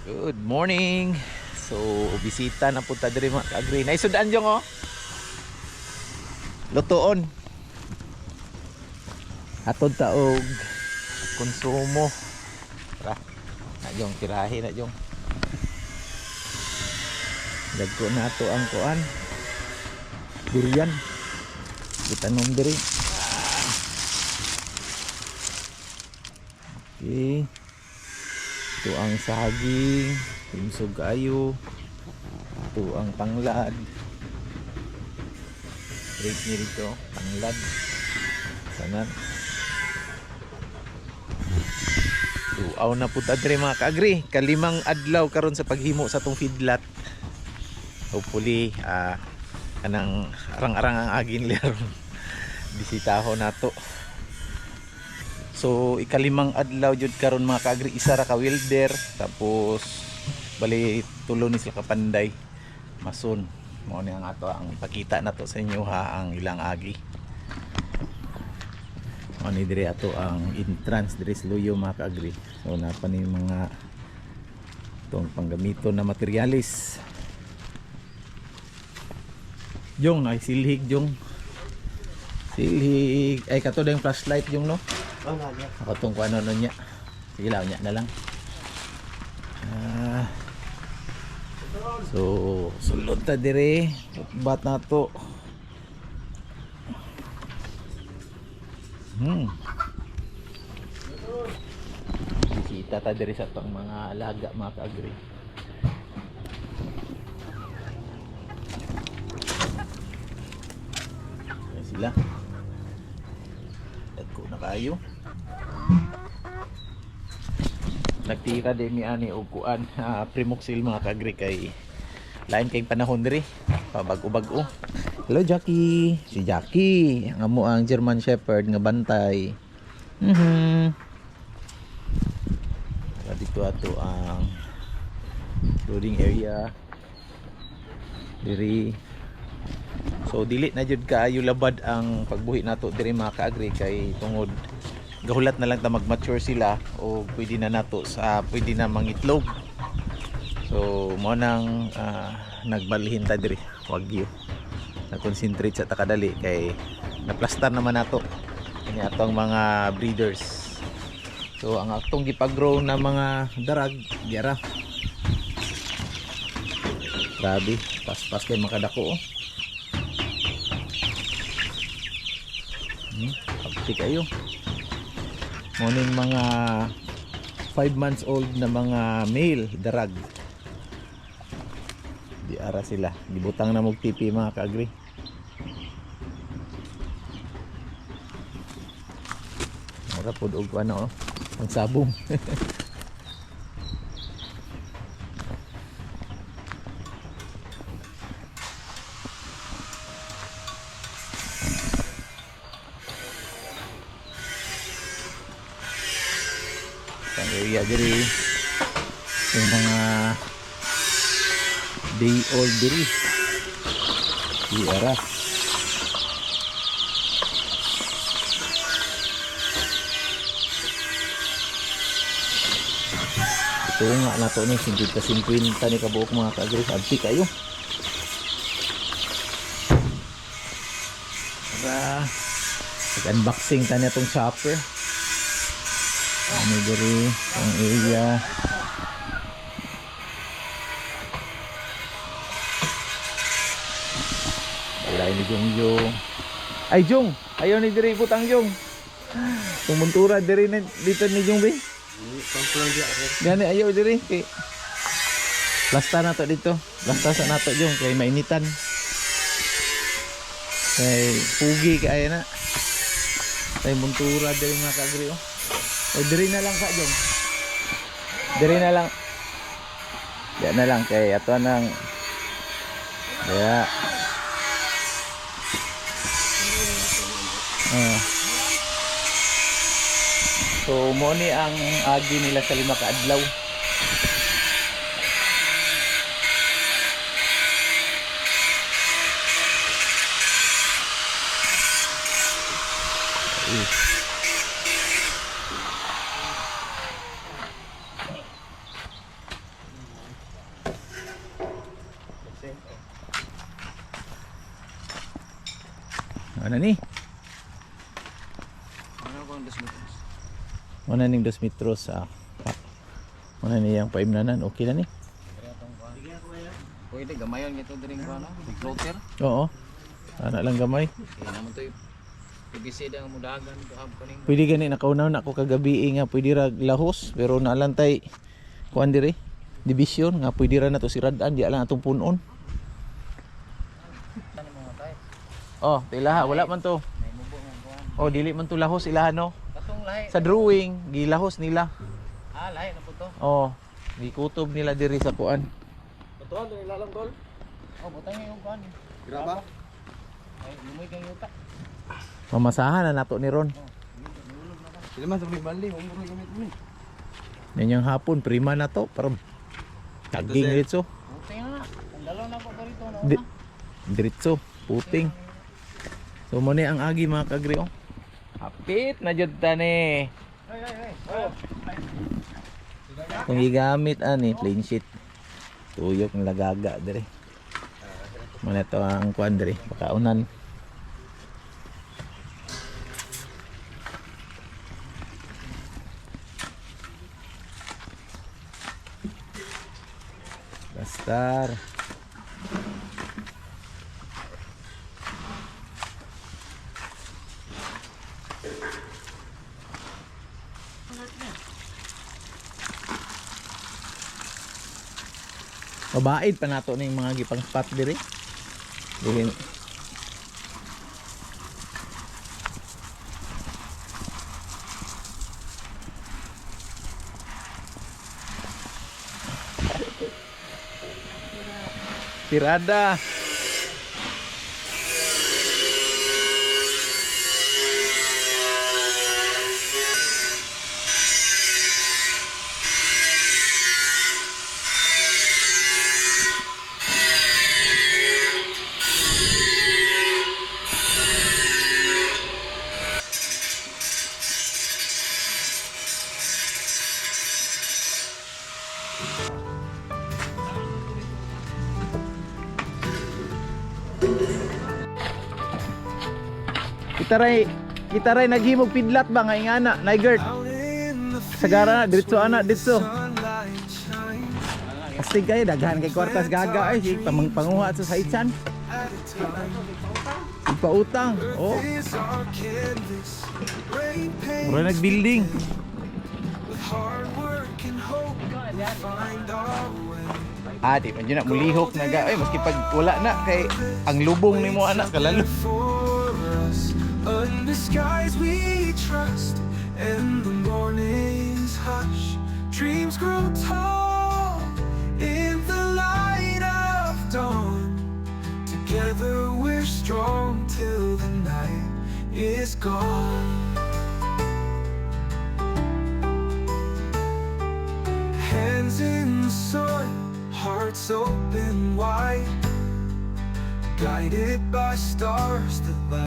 Good morning. So, bisita na punta diri mga ka-agri. Naisudaan jong oh. Lutoon. Atod taog konsumo. Tara. Na jong tirahe na jong. Dagko na to ang kuan. Durian. Gitanom diri. Okay. Ito ang saging, timsog ayo. Ito ang tanglad. Rate ni dito, tanglad. Sanan. Tuaw na po tadre mga kaagri. Kalimang adlaw karon sa paghimo sa tong feedlot. Hopefully, kanang arang-arang ang agin liaron. Bisitahon nato. So ikalimang adlaw jud karon mga kaagri, isa ra ka welder tapos bali tulo ni sila kapanday mason. Mao ni ang ato ang pakita nato sa inyo ha ang ilang agi. Mao ni dire ato ang entrance dire sa Luyo mga kaagri. So napa ni mga tong panggamito na materialis. Jong naisilhig jong. Silhig ay kato dang flashlight jong no. Ako itong kung ano niya. Sige lang, niya na lang. So, sulod ta dire. Bat na to. Bisita ta dire sa itong mga alaga mga kaagri. Ayan sila. Dagko na kayo. Nagtira din ni ani og kuan Primoxil mga kaagri kay lain kay panahon diri pabago-bago. Hello Jackie, si Jackie ang amo ang German Shepherd nga bantay. Dito ato ang loading area diri. So dili na jud kaayo labad ang pagbuhi nato diri mga kaagri kay tungod gahulat na lang ta mag-mature sila o pwede na nato sa pwede na mangitlog. So mo nang nagbalhin ta diri wagyo. Na-concentrate sa takadali kay naplastar naman nato ini atong mga breeders. So ang atong gipag-grow na mga darag diara. Grabe, pas-pas kay makadako oh. Pagti kayo. Morning mga 5 months old na mga male darag. Di ara sila. Gibutang na mog tipi mga kaagri. Mura pud og ano oh, ang sabong. Area diri yung mga day old diri di ara. Ito nga nato ni 50-50 ni kabuok mga kaagri. Abti kayo para unboxing ta na itong chopper. Ano diri ang area. Balay ni Jong. Ay Jong, ayaw ni diri putang Jong. Tumuntura diri dito ni Jong be. Gani ayaw diri kay lasta na to dito. Lasta sa nato Jong kay mainitan. Kay pugi kay na. Kay muntura diri mga kaagri oh. O diri na lang ka Jong. Diri na lang. Ya na lang kay ato nang ya. So mo ni ang agi nila sa 5 ka adlaw. Ano ni? Ano ko ang 2 metros? Mana ning 2 metros mana ni yang paimnanan okay na ni. Pwede gamayon ito diri ko ano, floater. Oo. Ana lang gamay. Kaya naman to PVC ang mudagan to ab kaning. Pwede gani nakaunaw na ako kagabi nga pwede ra lahos pero naalantay kuan diri division nga pwede ra na to siradan di lang atong punon. Ano mga tay? Oh, ilaha wala man to. May mubo nga kuan. Oh, dili man to lahos ilaha no. Katong lahi. Sa drawing gilahos nila. Lahi na po to. Oh, gikutob nila diri sa kuan. Totoo nila lang tol. Oh, butang yung kuan. Graba? Ay, lumoy kang yuta. Mamasahan na nato ni Ron. Sila man sa mga bali, umuro gamit mo. Yan yung hapon prima na to para taging diretso. Buti nga. Ang dalaw na po rito no. Diretso, puting. So mo ni ang agi mga kagri oh. Hapit na jud tani. Hey. Kung igamit ani plain sheet. Tuyok ng lagaga dire. Muna to ang kuan dire, pakaunan. Bastar. Mabaid pa nato ning mga gipang spot diri. Dili. Tirada. Kita ray naghimog pidlat ba nga ingana, Nigert. Sagara na diretso ana dito. Astig kay daghan kay kwartas gaga ay si panguha sa saitsan. Pautang. Oh. Mura nagbuilding. Di man yun na mulihok na ga. Ay maski pag wala na kay ang lubong nimo anak kalalo. Under skies we trust, and the morning's hush. Dreams grow tall in the light of dawn. Together we're strong till the night is gone. Hands in the sun, hearts open wide, guided by stars that light.